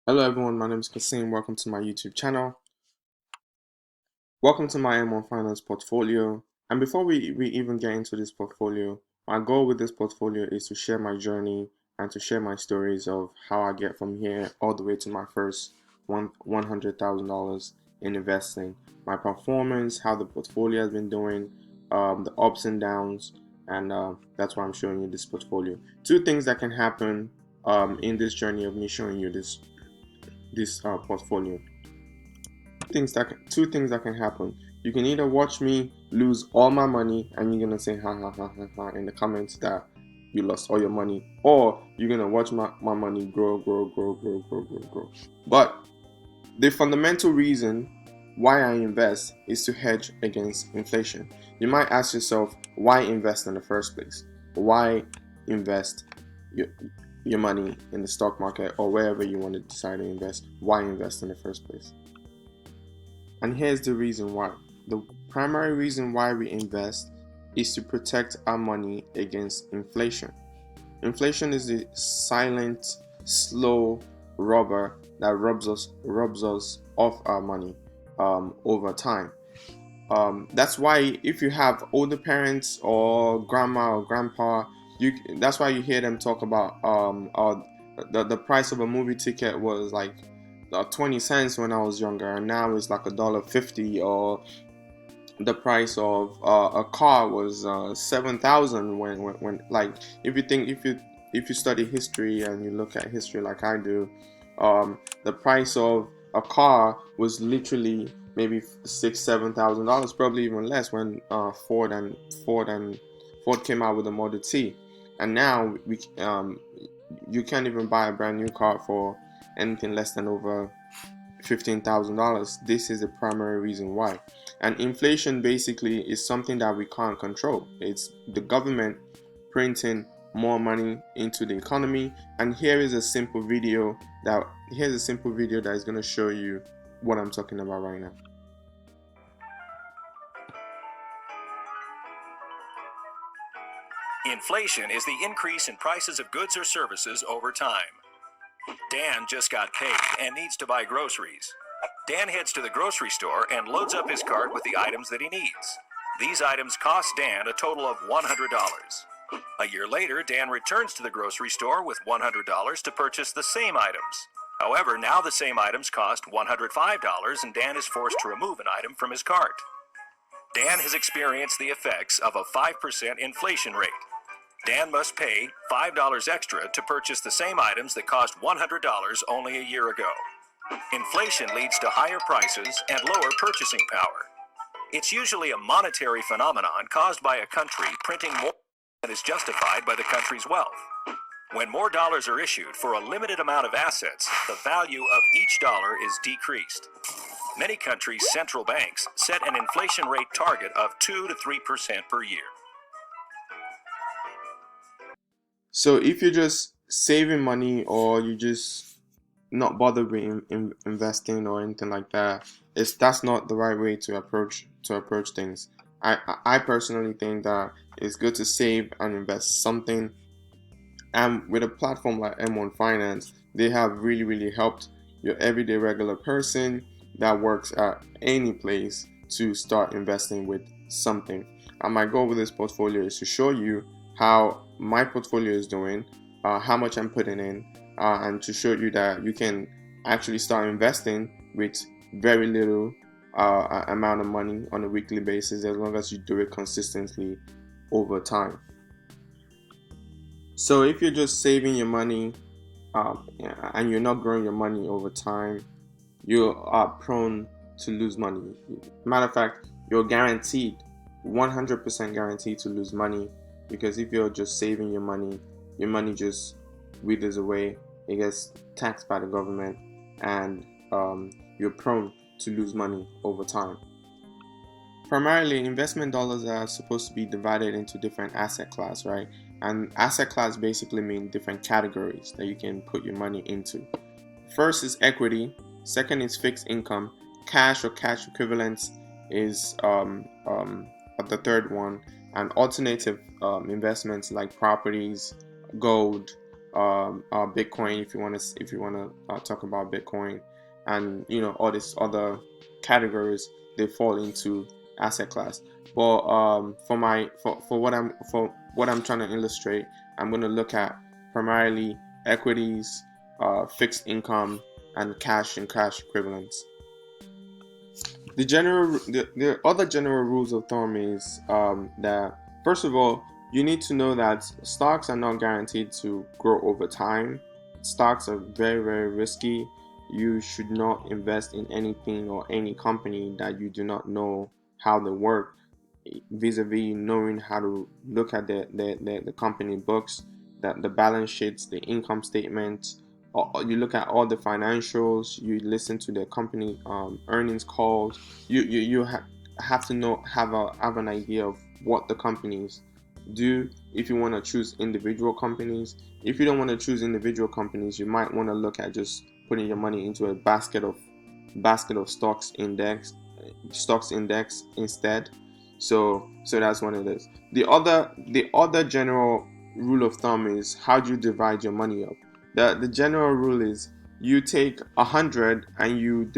Hello everyone, my name is Kasim. Welcome to my YouTube channel. Welcome to my M1 Finance portfolio. And before we even get into this portfolio, my goal with this portfolio is to share my journey and to share my stories of how I get from here all the way to my first $100,000 in investing. My performance, how the portfolio has been doing, the ups and downs, and that's why I'm showing you this portfolio. Two things that can happen in this journey of me showing you this portfolio. Two things that can happen. You can either watch me lose all my money and you're gonna say ha ha ha ha ha in the comments that you lost all your money, or you're gonna watch my money grow. But the fundamental reason why I invest is to hedge against inflation. You might ask yourself, why invest in the first place? Why invest your money in the stock market or wherever you want to decide to invest? Why invest in the first place? And here's the reason why. The primary reason why we invest is to protect our money against inflation. Inflation is the silent, slow robber that robs us of our money over time. That's why if you have older parents or grandma or grandpa, that's why you hear them talk about the price of a movie ticket was like 20 cents when I was younger, and now it's like $1.50, or the price of a car was 7,000 when like if you study history and you look at history like I do, the price of a car was literally maybe $6,000-7,000, probably even less, when Ford came out with the Model T, and now you can't even buy a brand new car for anything less than over $15,000. This is the primary reason why. And inflation basically is something that we can't control. It's the government printing more money into the economy. And here's a simple video that is going to show you what I'm talking about right now. Inflation is the increase in prices of goods or services over time. Dan just got paid and needs to buy groceries. Dan heads to the grocery store and loads up his cart with the items that he needs. These items cost Dan a total of $100. A year later, Dan returns to the grocery store with $100 to purchase the same items. However, now the same items cost $105 and Dan is forced to remove an item from his cart. Dan has experienced the effects of a 5% inflation rate. Dan must pay $5 extra to purchase the same items that cost $100 only a year ago. Inflation leads to higher prices and lower purchasing power. It's usually a monetary phenomenon caused by a country printing more than is justified by the country's wealth. When more dollars are issued for a limited amount of assets, the value of each dollar is decreased. Many countries' central banks set an inflation rate target of 2 to 3% per year. So if you're just saving money, or you just not bother with investing or anything like that, that's not the right way to approach things. I personally think that it's good to save and invest something. And with a platform like M1 Finance, they have really helped your everyday regular person that works at any place to start investing with something. And my goal with this portfolio is to show you how my portfolio is doing, how much I'm putting in, and to show you that you can actually start investing with very little amount of money on a weekly basis, as long as you do it consistently over time. So if you're just saving your money and you're not growing your money over time, you are prone to lose money. Matter of fact, you're guaranteed, 100% guaranteed to lose money, because if you're just saving your money just withers away. It gets taxed by the government, and you're prone to lose money over time. Primarily, investment dollars are supposed to be divided into different asset class, right? And asset class basically mean different categories that you can put your money into. First is equity. Second is fixed income. Cash or cash equivalents is the third one. And alternative investments like properties, gold, Bitcoin, if you want to talk about Bitcoin, and all these other categories, they fall into asset class. But for what I'm trying to illustrate, I'm going to look at primarily equities, fixed income, and cash equivalents. The other general rules of thumb is that, first of all, you need to know that stocks are not guaranteed to grow over time. Stocks are very, very risky. You should not invest in anything or any company that you do not know how they work, vis-a-vis knowing how to look at the company books, the balance sheets, the income statements. You look at all the financials, you listen to the company earnings calls. You have to have an idea of what the companies do. If you want to choose individual companies, if you don't want to choose individual companies, you might want to look at just putting your money into a basket of stocks index instead. So that's one of those. The other general rule of thumb is, how do you divide your money up? The general rule is, you take 100 and you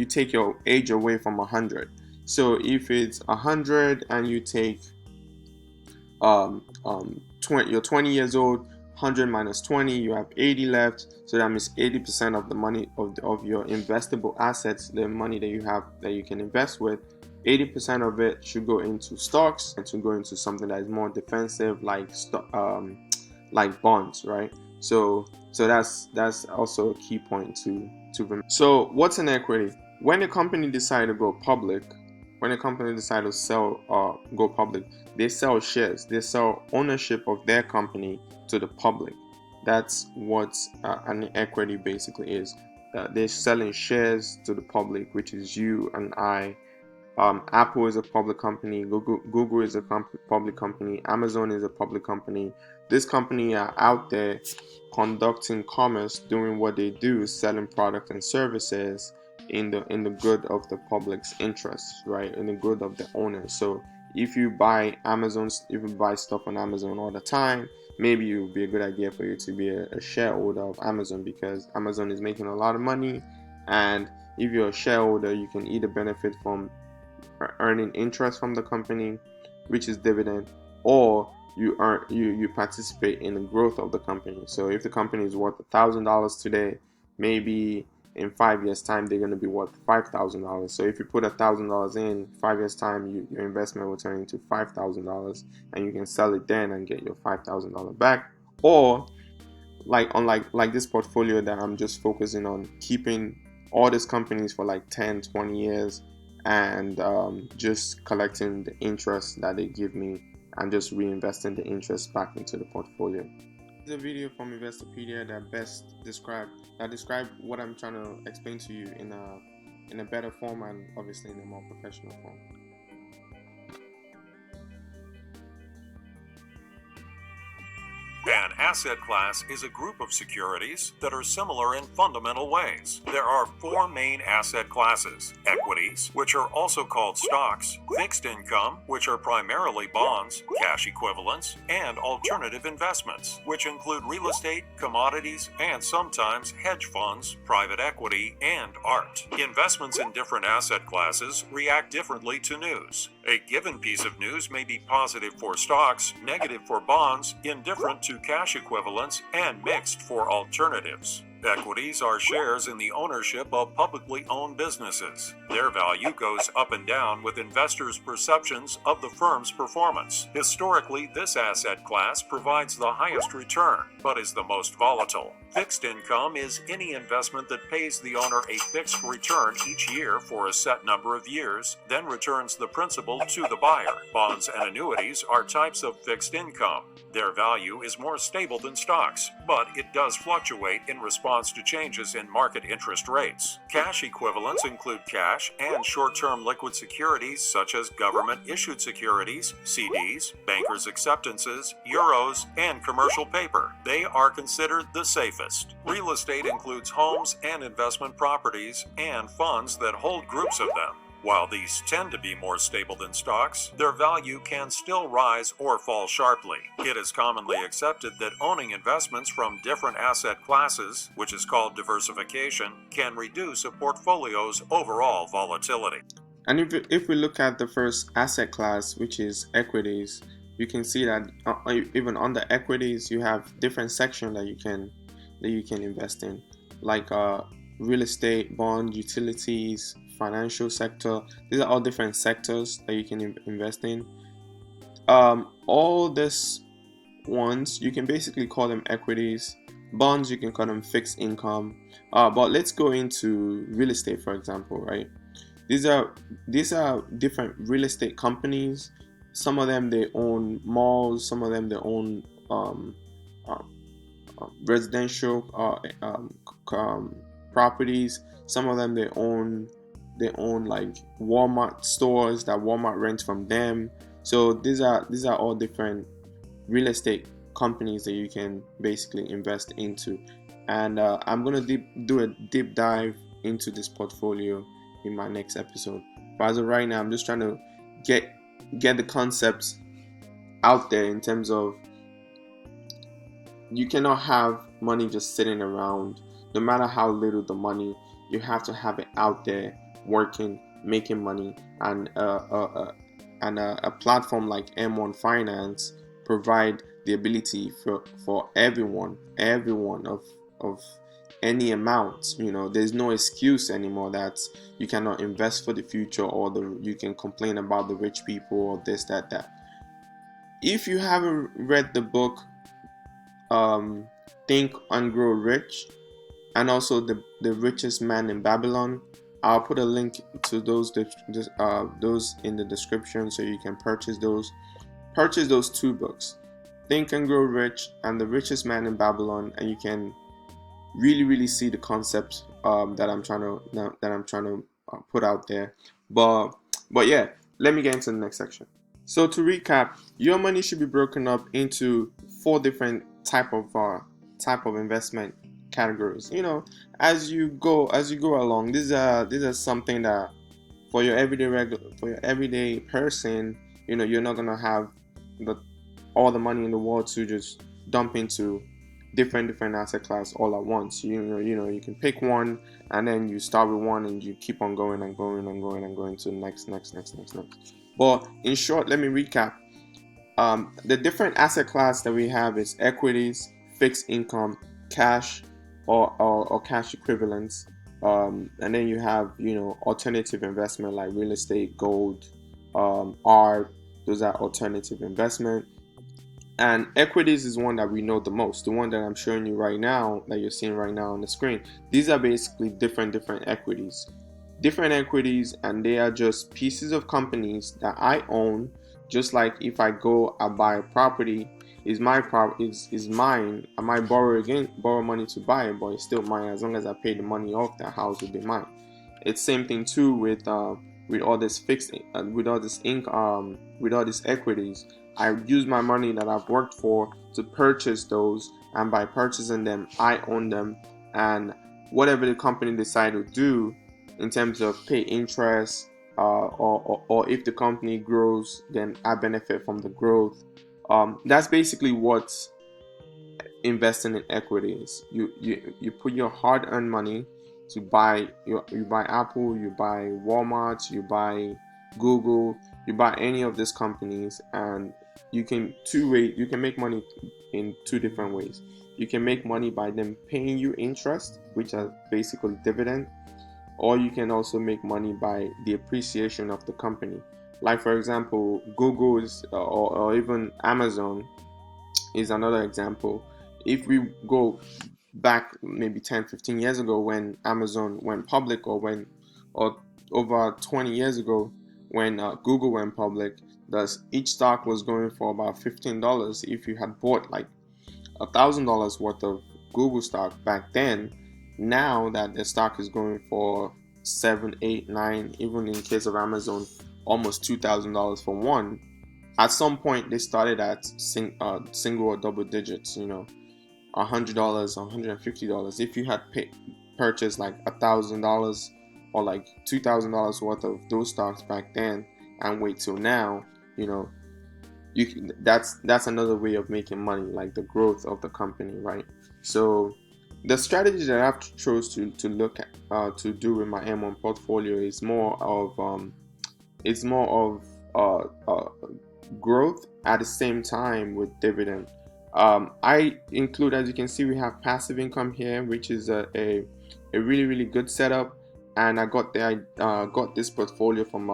take your age away from 100. So if it's 100 and you take 20, you're 20 years old, 100 minus 20, you have 80 left. So that means 80% of the money of your investable assets, the money that you have that you can invest with, 80% of it should go into stocks, and to go into something that is more defensive, like bonds, right? So that's also a key point to remember. So what's an equity? When a company decides to go public, when a company decides to sell or go public, they sell shares. They sell ownership of their company to the public. That's what an equity basically is. They're selling shares to the public, which is you and I. Apple is a public company. Google is a public company. Amazon is a public company. This company are out there conducting commerce, doing what they do, selling products and services in the good of the public's interests, right? In the good of the owners. So if you buy stuff on Amazon all the time, maybe it would be a good idea for you to be a shareholder of Amazon, because Amazon is making a lot of money, and if you're a shareholder, you can either benefit from earning interest from the company, which is dividend, or you participate in the growth of the company. So if the company is worth $1,000 today, maybe in 5 years time they're going to be worth $5,000. So if you put $1,000 in 5 years time, your investment will turn into $5,000, and you can sell it then and get your $5,000 back. Or like this portfolio that I'm just focusing on keeping all these companies for like 10-20 years, and just collecting the interest that they give me and just reinvesting the interest back into the portfolio. This is a video from Investopedia that describe what I'm trying to explain to you in a better form, and obviously in a more professional form. An asset class is a group of securities that are similar in fundamental ways. There are four main asset classes: equities, which are also called stocks; fixed income, which are primarily bonds, cash equivalents, and alternative investments, which include real estate, commodities, and sometimes hedge funds, private equity, and art. Investments in different asset classes react differently to news. A given piece of news may be positive for stocks, negative for bonds, indifferent to cash equivalents, and mixed for alternatives. Equities are shares in the ownership of publicly owned businesses. Their value goes up and down with investors' perceptions of the firm's performance. Historically, this asset class provides the highest return, but is the most volatile. Fixed income is any investment that pays the owner a fixed return each year for a set number of years, then returns the principal to the buyer. Bonds and annuities are types of fixed income. Their value is more stable than stocks, but it does fluctuate in response to changes in market interest rates. Cash equivalents include cash and short-term liquid securities such as government-issued securities, CDs, bankers' acceptances, euros, and commercial paper. They are considered the safest. Real estate includes homes and investment properties and funds that hold groups of them. While these tend to be more stable than stocks, their value can still rise or fall sharply. It is commonly accepted that owning investments from different asset classes, which is called diversification, can reduce a portfolio's overall volatility. And if we look at the first asset class, which is equities, you can see that even under equities, you have different sections that you can invest in, like real estate, bond, utilities, financial sector. These are all different sectors that you can invest in. All this ones you can basically call them equities. Bonds you can call them fixed income. But let's go into real estate, for example, right? These are these are different real estate companies. Some of them they own malls. Some of them they own um, residential properties. Some of them they own like Walmart stores that Walmart rents from them. So these are all different real estate companies that you can basically invest into. And I'm gonna do a deep dive into this portfolio in my next episode. But as of right now, I'm just trying to get the concepts out there in terms of you cannot have money just sitting around. No matter how little the money, you have to have it out there working, making money. And a platform like M1 Finance provide the ability for everyone of any amount. There's no excuse anymore that you cannot invest for the future, or you can complain about the rich people or this that. If you haven't read the book Think and Grow Rich, and also the Richest Man in Babylon, I'll put a link to those in the description so you can purchase those. Purchase those two books, Think and Grow Rich and The Richest Man in Babylon, and you can really see the concepts that I'm trying to put out there. But yeah, let me get into the next section. So to recap, your money should be broken up into 4 different type of investment categories. As you go along, these are something that for your everyday person, you're not gonna have all the money in the world to just dump into different asset class all at once. You can pick one, and then you start with one and you keep on going and going and going and going to the next. But in short, let me recap. The different asset class that we have is equities, fixed income, cash, or cash equivalents, and then you have alternative investment like real estate, gold, art. Those are alternative investment. And equities is one that we know the most, the one that I'm showing you right now, that you're seeing right now on the screen. These are basically different equities. And they are just pieces of companies that I own. Just like if I go and buy a property, is mine. I might borrow money to buy it, but it's still mine. As long as I pay the money off, that house will be mine. It's same thing too with all this fixed with all this with all these equities. I use my money that I've worked for to purchase those, and by purchasing them, I own them. And whatever the company decide to do in terms of pay interest, or if the company grows, then I benefit from the growth. That's basically what investing in equity is. You put your hard-earned money to buy you buy Apple, you buy Walmart, you buy Google, you buy any of these companies, and you can make money in 2 different ways. You can make money by them paying you interest, which are basically dividend, or you can also make money by the appreciation of the company. Like for example, Google is or even Amazon is another example. If we go back maybe 10-15 years ago when Amazon went public, or over 20 years ago when Google went public, each stock was going for about $15. If you had bought like $1,000 worth of Google stock back then, now that the stock is going for 7, 8, 9, even in case of Amazon, almost $2,000 for one. At some point, they started at single or double digits. $100, $150. If you had purchased like $1,000 or like $2,000 worth of those stocks back then and wait till now, you know, that's another way of making money, like the growth of the company, right? So the strategy that I've chose to look at to do with my M1 portfolio is more of growth at the same time with dividend. I include, as you can see, we have passive income here, which is a really good setup. And I got this portfolio from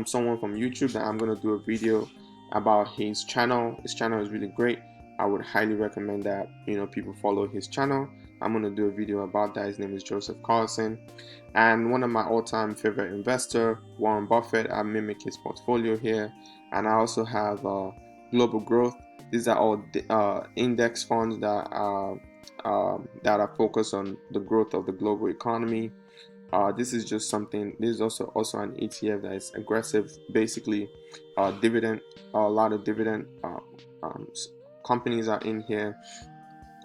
someone from YouTube that I'm gonna do a video about his channel. His channel is really great. I would highly recommend that people follow his channel. I'm gonna do a video about that. His name is Joseph Carlson, and one of my all-time favorite investor, Warren Buffett. I mimic his portfolio here, and I also have Global Growth. These are all index funds that are focused on the growth of the global economy. This is just something. This is also an ETF that is aggressive, basically dividend. A lot of dividend companies are in here,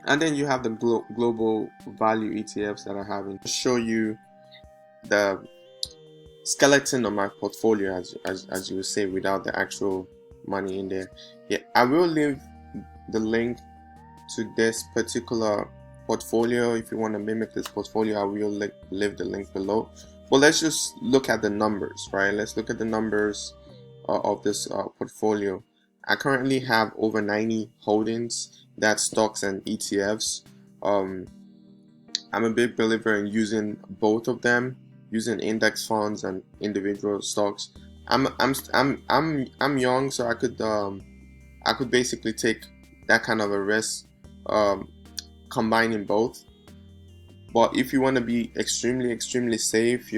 and then you have the global value ETFs that I have. To show you the skeleton of my portfolio, as you would say, without the actual money in there. Yeah, I will leave the link to this particular portfolio. If you want to mimic this portfolio, I will leave the link below. But let's just look at the numbers, right? Let's look at the numbers of this portfolio. I currently have over 90 holdings, that's stocks and ETFs. I'm a big believer in using both of them, using index funds and individual stocks. I'm young, so I could basically take that kind of a risk, combining both. But if you want to be extremely safe,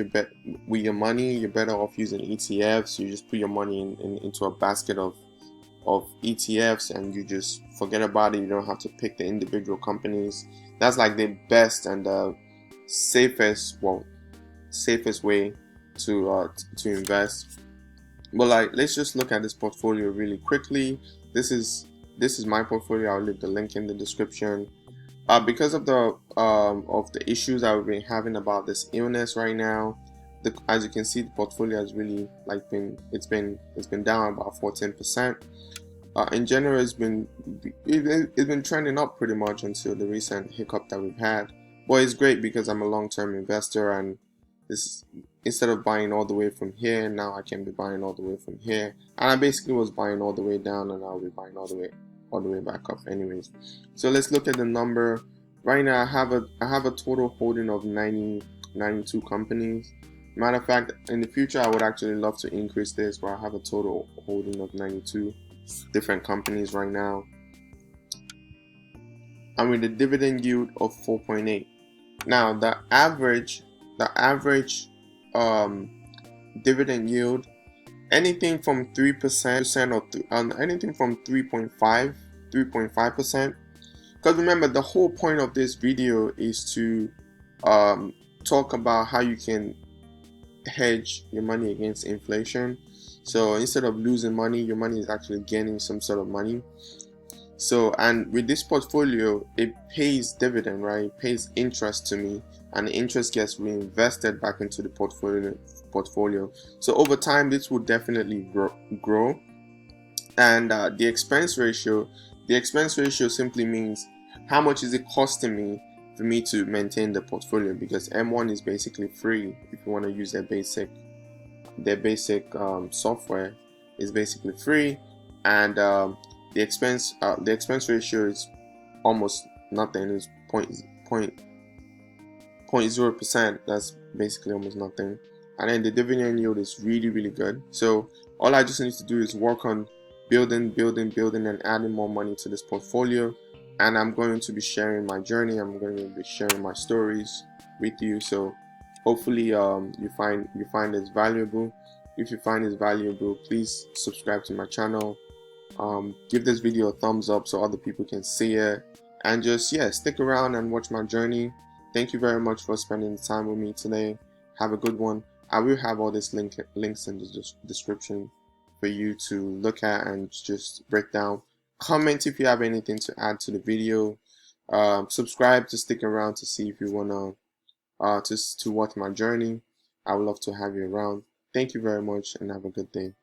with your money, you're better off using ETFs. You just put your money into a basket of ETFs, and you just forget about it. You don't have to pick the individual companies. That's like the best and the safest way to invest. But like, let's just look at this portfolio really quickly. This is my portfolio. I'll leave the link in the description. Because of the issues that we've been having about this illness right now, as you can see, the portfolio has really it's been down about 14%. In general, it's been trending up pretty much until the recent hiccup that we've had. But it's great because I'm a long-term investor, and instead of buying all the way from here, now I can be buying all the way from here. And I basically was buying all the way down, and I'll be buying all the way back up anyways. So let's look at the number. Right now I have a total holding of 92 companies. Matter of fact, in the future I would actually love to increase this, but I have a total holding of 92 different companies right now. And with a dividend yield of 4.8. Now the average dividend yield, anything from 3% or anything from 3.5%. Because remember, the whole point of this video is to talk about how you can hedge your money against inflation. So instead of losing money, your money is actually gaining some sort of money. So, and with this portfolio, it pays dividend, right? It pays interest to me, and the interest gets reinvested back into the portfolio. So over time, this will definitely grow. And the expense ratio simply means how much is it costing me for me to maintain the portfolio, because M1 is basically free. If you want to use their basic software, is basically free, and the expense ratio is almost nothing. It's 0.0%. That's basically almost nothing. And then the dividend yield is really good. So all I just need to do is work on building and adding more money to this portfolio. And I'm going to be sharing my journey. I'm going to be sharing my stories with you. So hopefully you find this valuable. If you find this valuable, please subscribe to my channel. Give this video a thumbs up so other people can see it, and just stick around and watch my journey. Thank you very much for spending the time with me today. Have a good one. I will have all these links in the description for you to look at and just break down. Comment if you have anything to add to the video. Subscribe to stick around to see if you wanna to watch my journey. I would love to have you around. Thank you very much and have a good day.